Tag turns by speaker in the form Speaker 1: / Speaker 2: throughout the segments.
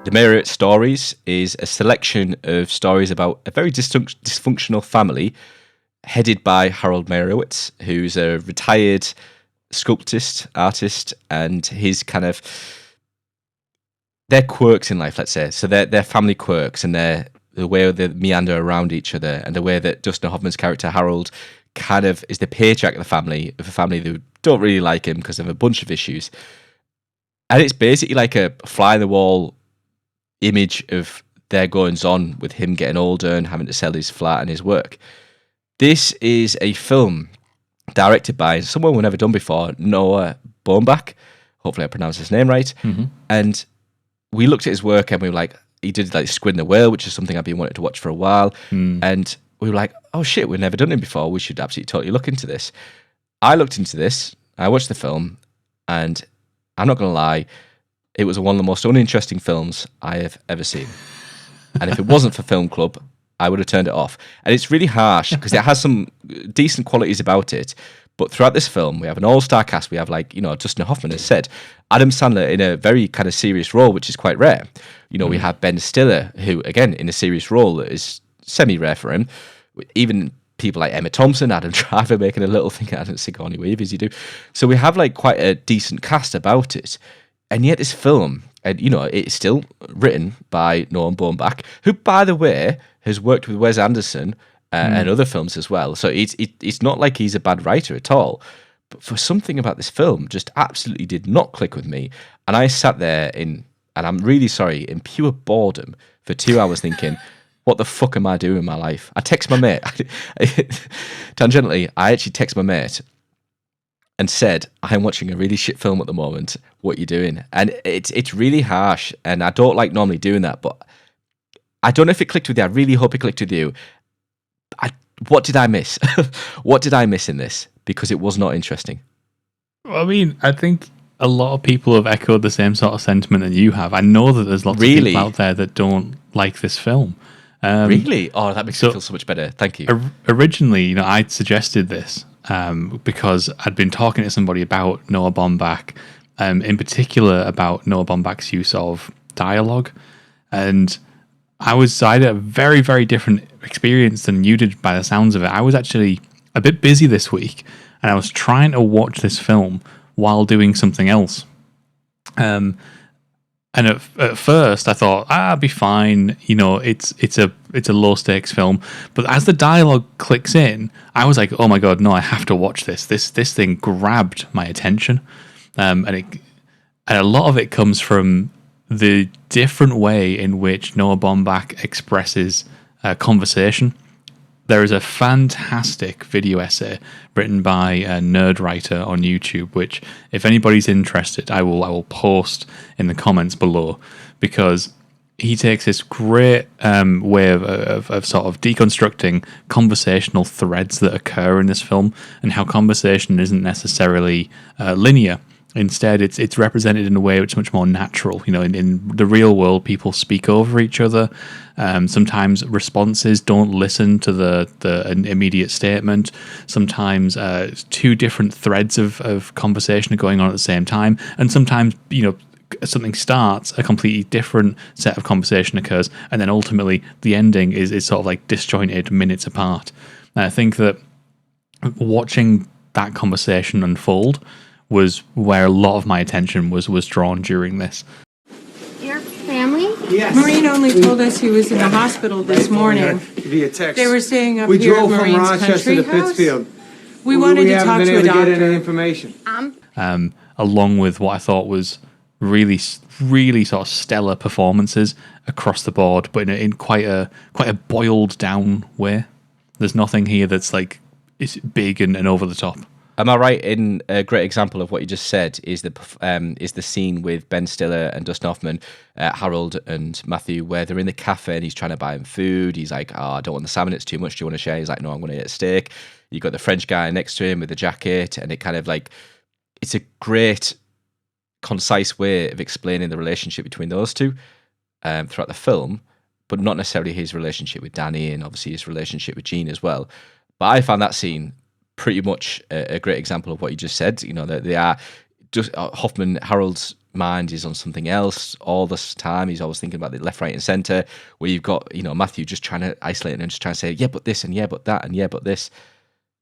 Speaker 1: The Myriad Stories is a selection of stories about a very dysfunctional family headed by Harold Meyerowitz, who's a retired sculptist, artist, and his kind of their quirks in life, let's say. So their family quirks and the way they meander around each other, and the way that Dustin Hoffman's character Harold kind of is the patriarch of a family who don't really like him because of a bunch of issues. And it's basically like a fly in the wall image of their goings on with him getting older and having to sell his flat and his work. This is a film directed by someone we've never done before, Noah Baumbach. Hopefully I pronounced his name right.
Speaker 2: Mm-hmm.
Speaker 1: And we looked at his work and we were like, he did like Squid and the Whale, which is something I've been wanting to watch for a while. And we were like, oh shit, we've never done it before. We should absolutely totally look into this. I looked into this, I watched the film, and I'm not going to lie, it was one of the most uninteresting films I have ever seen. And if it wasn't for Film Club, I would have turned it off. And it's really harsh because it has some decent qualities about it. But throughout this film, we have an all-star cast. We have, like, Dustin Hoffman has said, Adam Sandler in a very kind of serious role, which is quite rare. We have Ben Stiller, who, again, in a serious role that is semi-rare for him. Even people like Emma Thompson, Adam Driver making a little thing. I don't Sigourney Weaver, as you do. So we have, like, quite a decent cast about it. And yet this film, and it's still written by Noah Baumbach, who, by the way, has worked with Wes Anderson and other films as well. So it's not like he's a bad writer at all. But for something about this film just absolutely did not click with me. And I sat there and I'm really sorry, in pure boredom for 2 hours thinking, what the fuck am I doing in my life? I text my mate. Tangentially, I actually text my mate and said, I'm watching a really shit film at the moment. What are you doing? And it's really harsh. And I don't like normally doing that, but I don't know if it clicked with you. I really hope it clicked with you. What did I miss? What did I miss in this? Because it was not interesting.
Speaker 2: Well, I mean, I think a lot of people have echoed the same sort of sentiment that you have. I know that there's lots of people out there that don't like this film.
Speaker 1: Really? Oh, that makes me feel so much better. Thank you.
Speaker 2: Originally, I'd suggested this because I'd been talking to somebody about Noah Baumbach, in particular about Noah Baumbach's use of dialogue. And I had a very, very different experience than you did by the sounds of it. I was actually a bit busy this week, and I was trying to watch this film while doing something else. And at first, I thought, I'll be fine. It's a low stakes film. But as the dialogue clicks in, I was like, oh my god, no, I have to watch this. This thing grabbed my attention, and a lot of it comes from the different way in which Noah Baumbach expresses conversation. There is a fantastic video essay written by a nerd writer on YouTube, which, if anybody's interested, I will post in the comments below, because he takes this great way of sort of deconstructing conversational threads that occur in this film, and how conversation isn't necessarily linear. Instead, it's represented in a way which is much more natural. In the real world, people speak over each other. Sometimes responses don't listen to the immediate statement. Sometimes two different threads of conversation are going on at the same time. And sometimes, something starts, a completely different set of conversation occurs, and then ultimately the ending is sort of like disjointed minutes apart. And I think that watching that conversation unfold was where a lot of my attention was drawn during this.
Speaker 3: Your family?
Speaker 4: Yes.
Speaker 5: Maureen only told us he was in the hospital this morning.
Speaker 4: Via text.
Speaker 5: They were staying up
Speaker 4: We
Speaker 5: here at
Speaker 4: drove from
Speaker 5: Maureen's
Speaker 4: Rochester
Speaker 5: country
Speaker 4: to
Speaker 5: house.
Speaker 4: Pittsfield.
Speaker 5: We wanted to talk to a
Speaker 4: haven't been able to get any
Speaker 5: doctor.
Speaker 4: information.
Speaker 2: Along with what I thought was really, really sort of stellar performances across the board, but in quite a boiled down way. There's nothing here that's like it's big and over the top.
Speaker 1: Am I right in a great example of what you just said is the scene with Ben Stiller and Dustin Hoffman, Harold and Matthew, where they're in the cafe and he's trying to buy him food. He's like, I don't want the salmon, it's too much. Do you want to share? He's like, no, I'm going to eat a steak. You got the French guy next to him with the jacket, and it kind of like, it's a great, concise way of explaining the relationship between those two throughout the film, but not necessarily his relationship with Danny and obviously his relationship with Gene as well. But I found that scene pretty much a great example of what you just said. That they are just Hoffman, Harold's mind is on something else all this time. He's always thinking about the left, right, and center. Where you've got Matthew just trying to isolate and just trying to say, yeah, but this, and yeah, but that, and yeah, but this.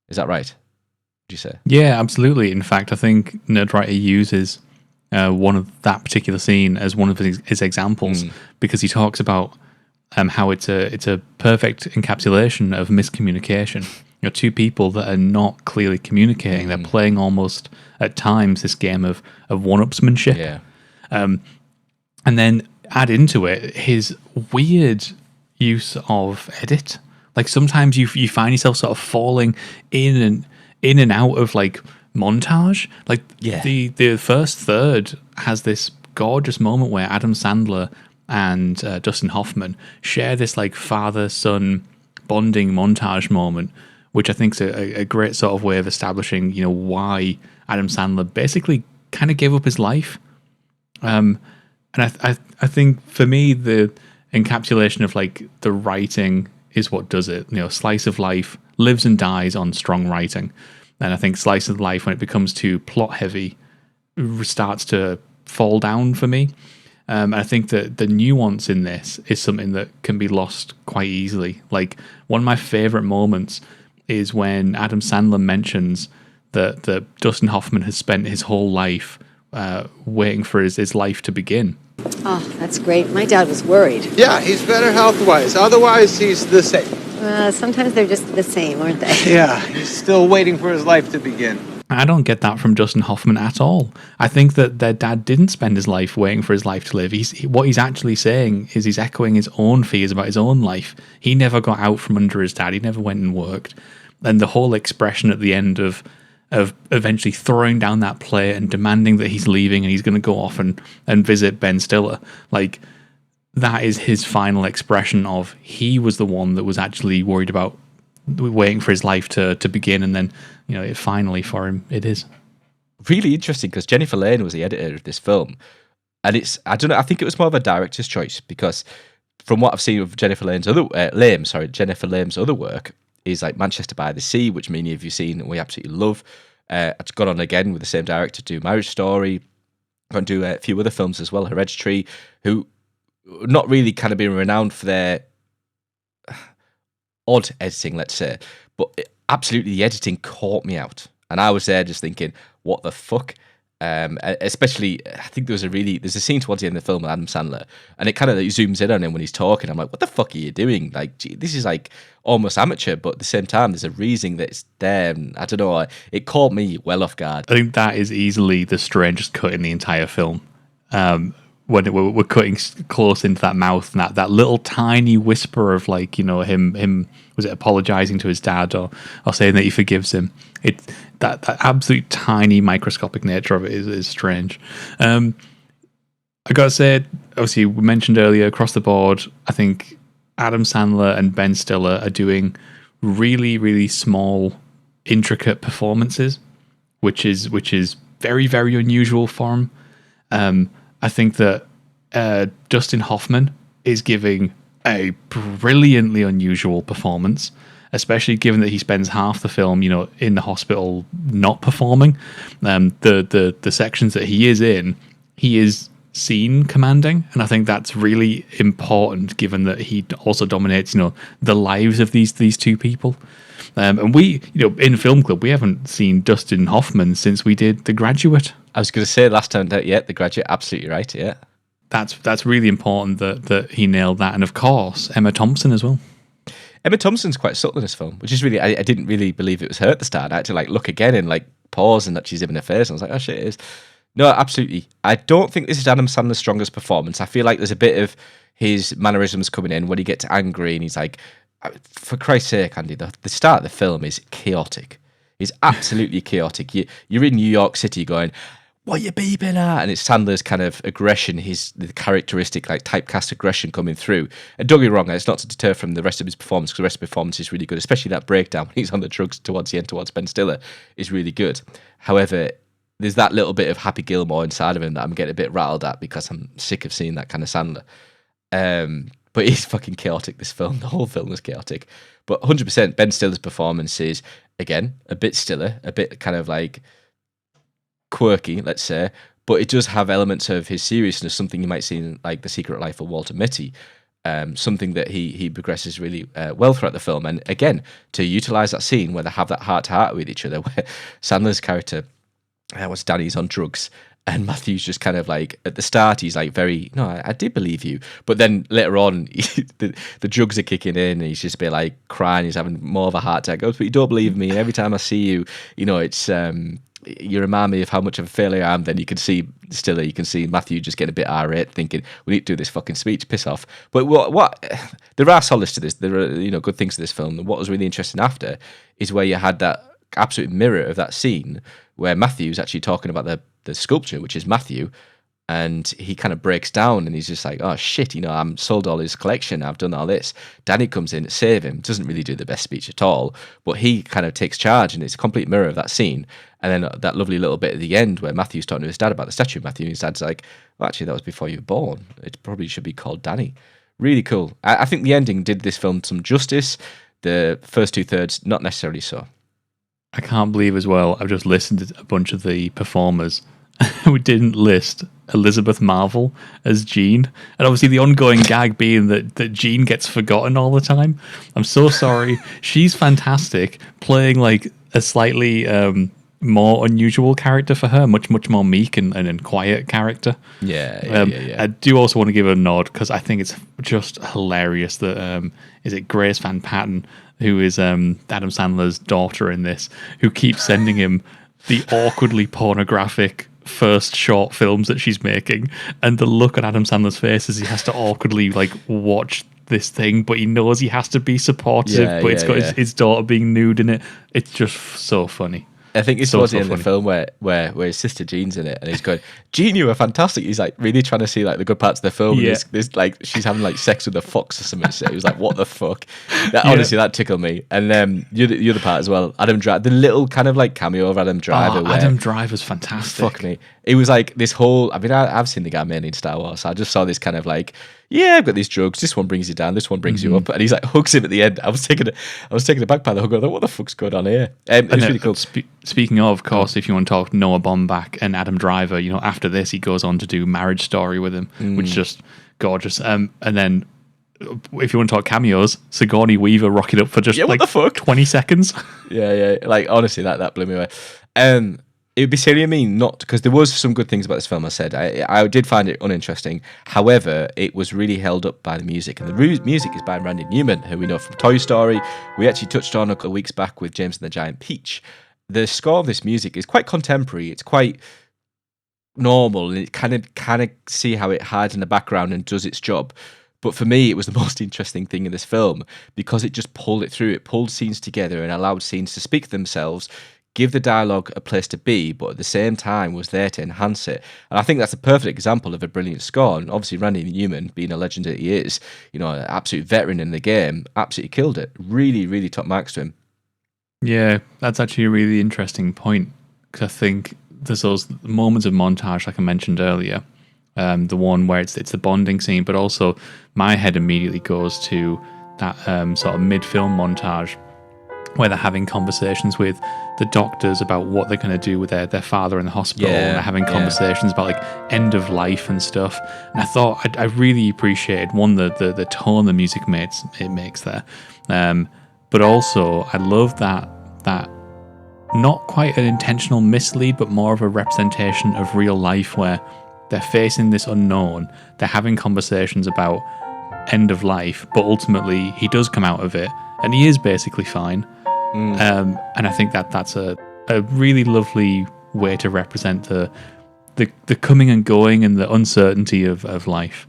Speaker 1: Is that right? Would you say?
Speaker 2: Yeah, absolutely. In fact, I think Nerdwriter uses one of that particular scene as one of his examples because he talks about how it's a perfect encapsulation of miscommunication. Two people that are not clearly communicating. They're playing almost at times this game of one-upsmanship.
Speaker 1: Yeah.
Speaker 2: And then add into it his weird use of edit. Like sometimes you find yourself sort of falling in and out of like montage. Like the first third has this gorgeous moment where Adam Sandler and Dustin Hoffman share this like father-son bonding montage moment, which I think is a great sort of way of establishing, why Adam Sandler basically kind of gave up his life. And I think for me, the encapsulation of like the writing is what does it. Slice of Life lives and dies on strong writing. And I think Slice of Life, when it becomes too plot heavy, starts to fall down for me. And I think that the nuance in this is something that can be lost quite easily. Like one of my favorite moments is when Adam Sandler mentions that Dustin Hoffman has spent his whole life waiting for his life to begin.
Speaker 6: Oh, that's great. My dad was worried.
Speaker 4: Yeah, he's better health-wise. Otherwise, he's the same.
Speaker 6: Sometimes they're just the same, aren't they?
Speaker 4: Yeah, he's still waiting for his life to begin.
Speaker 2: I don't get that from Dustin Hoffman at all. I think that their dad didn't spend his life waiting for his life to live. What he's actually saying is he's echoing his own fears about his own life. He never got out from under his dad. He never went and worked. And the whole expression at the end of eventually throwing down that plate and demanding that he's leaving and he's going to go off and visit Ben Stiller, like that is his final expression of he was the one that was actually worried about waiting for his life to begin, and then it finally for him it is.
Speaker 1: Really interesting because Jennifer Lane was the editor of this film, and I don't know, I think it was more of a director's choice because from what I've seen of Jennifer Lane's other work is like Manchester by the Sea, which many of you seen and we absolutely love. I've gone on again with the same director to do Marriage Story, going to do a few other films as well, Hereditary, who not really kind of been renowned for their odd editing, let's say, but absolutely the editing caught me out, and I was there just thinking, what the fuck? Especially, I think there's a scene towards the end of the film with Adam Sandler, and it kind of like zooms in on him when he's talking. I'm like, what the fuck are you doing? Like, gee, this is like almost amateur, but at the same time, there's a reason that it's there. And I don't know, it caught me well off guard.
Speaker 2: I think that is easily the strangest cut in the entire film. When we're cutting close into that mouth and that little tiny whisper of like, him was it apologizing to his dad or saying that he forgives him. That absolute tiny microscopic nature of it is strange. I gotta say, obviously we mentioned earlier across the board, I think Adam Sandler and Ben Stiller are doing really, really small, intricate performances, which is very, very unusual for him. I think that Dustin Hoffman is giving a brilliantly unusual performance, especially given that he spends half the film, in the hospital not performing. The sections that he is in, he is seen commanding, and I think that's really important given that he also dominates, the lives of these two people. And we, in Film Club, we haven't seen Dustin Hoffman since we did The Graduate.
Speaker 1: I was going to say last time that, The Graduate, absolutely right, yeah.
Speaker 2: That's really important that he nailed that. And of course, Emma Thompson as well.
Speaker 1: Emma Thompson's quite subtle in this film, which is really, I didn't really believe it was her at the start. I had to look again and pause and that she's in her face. And I was like, oh shit, it is. No, absolutely. I don't think this is Adam Sandler's strongest performance. I feel like there's a bit of his mannerisms coming in when he gets angry and he's like, for Christ's sake, Andy, the start of the film is chaotic. It's absolutely chaotic. You're in New York City going, what are you beeping at? And it's Sandler's kind of aggression, the characteristic typecast aggression coming through. And don't get me wrong, it's not to deter from the rest of his performance, because the rest of the performance is really good, especially that breakdown when he's on the drugs towards the end, towards Ben Stiller, is really good. However, there's that little bit of Happy Gilmore inside of him that I'm getting a bit rattled at because I'm sick of seeing that kind of Sandler. But it's fucking chaotic, this film. The whole film is chaotic. But 100% Ben Stiller's performance is, again, a bit Stiller, a bit kind of quirky, let's say, but it does have elements of his seriousness, something you might see in like The Secret Life of Walter Mitty. Something that he progresses really well throughout the film. And again, to utilize that scene where they have that heart-to-heart with each other, where Sandler's character, what's Danny's on drugs, and Matthew's just kind of like, at the start, he's like very, no, I did believe you. But then later on, the drugs are kicking in, and he's just a bit like crying, he's having more of a heart attack. Goes, but you don't believe me. And every time I see you, it's... you remind me of how much of a failure I am. Then you can see Matthew just getting a bit irate, thinking we need to do this fucking speech, piss off. But what there are solace to this. There are good things to this film. And what was really interesting after is where you had that absolute mirror of that scene where Matthew's actually talking about the sculpture, which is Matthew, and he kind of breaks down and he's just like, oh shit, I'm sold all his collection, I've done all this. Danny comes in to save him, doesn't really do the best speech at all, but he kind of takes charge, and it's a complete mirror of that scene. And then that lovely little bit at the end where Matthew's talking to his dad about the statue of Matthew, and his dad's like, well, actually, that was before you were born. It probably should be called Danny. Really cool. I think the ending did this film some justice. The first 2/3, not necessarily so.
Speaker 2: I can't believe as well, I've just listened to a bunch of the performers who didn't list Elizabeth Marvel as Jean. And obviously the ongoing gag being that Jean gets forgotten all the time. I'm so sorry. She's fantastic, playing like a slightly more unusual character for her, much more meek and quiet character.
Speaker 1: Yeah.
Speaker 2: I do also want to give a nod because I think it's just hilarious that is it Grace Van Patten, who is Adam Sandler's daughter in this, who keeps sending him the awkwardly pornographic first short films that she's making, and the look on Adam Sandler's face as he has to awkwardly like watch this thing, but he knows he has to be supportive, but it's got his daughter being nude in it. It's just so funny.
Speaker 1: I think it's towards the end of the film where his sister Jean's in it, and he's going, Jean, you were fantastic. He's like really trying to see like the good parts of the film.
Speaker 2: Yeah.
Speaker 1: And there's like she's having like sex with a fox or something. So he was like, what the fuck? Honestly, that tickled me. And the other part as well, Adam Driver, the little kind of like cameo of Adam Driver.
Speaker 2: Adam Driver's fantastic.
Speaker 1: Fuck me. It was like this whole. I mean, I've seen the guy mainly in Star Wars. So I just saw this kind of like, yeah, I've got these drugs. This one brings you down. This one brings you up. And he's like hugs him at the end. I was taken aback by the hug. I thought, what the fuck's going on here? It was really cool.
Speaker 2: Speaking of course, if you want to talk Noah Baumbach and Adam Driver, after this he goes on to do Marriage Story with him, which is just gorgeous. And then if you want to talk cameos, Sigourney Weaver rocking up for just
Speaker 1: what the fuck?
Speaker 2: 20 seconds.
Speaker 1: Yeah. Like honestly, that blew me away. It would be silly of me not, because there was some good things about this film. I said I did find it uninteresting. However, it was really held up by the music, and the music is by Randy Newman, who we know from Toy Story. We actually touched on a couple of weeks back with James and the Giant Peach. The score of this music is quite contemporary. It's quite normal, and it kind of see how it hides in the background and does its job. But for me, it was the most interesting thing in this film because it just pulled it through. It pulled scenes together and allowed scenes to speak for themselves, give the dialogue a place to be, but at the same time was there to enhance it. And I think that's a perfect example of a brilliant score. And obviously Randy Newman, being a legend that he is, an absolute veteran in the game, absolutely killed it. Really, really top marks to him.
Speaker 2: Yeah, that's actually a really interesting point, because I think there's those moments of montage, like I mentioned earlier, the one where it's the bonding scene, but also my head immediately goes to that sort of mid-film montage where they're having conversations with the doctors about what they're going to do with their father in the hospital, and they're having conversations about like end of life and stuff. And I thought I really appreciated the tone the music makes there, but also I love that not quite an intentional mislead, but more of a representation of real life where they're facing this unknown, they're having conversations about end of life, but ultimately he does come out of it and he is basically fine. And I think that's a really lovely way to represent the coming and going and the uncertainty of life.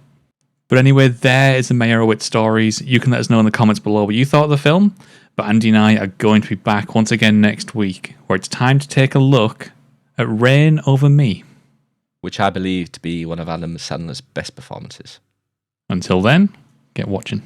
Speaker 2: But anyway, there is the Meyerowitz stories. You can let us know in the comments below what you thought of the film. But Andy and I are going to be back once again next week, where it's time to take a look at Reign Over Me,
Speaker 1: which I believe to be one of Adam Sandler's best performances.
Speaker 2: Until then, get watching.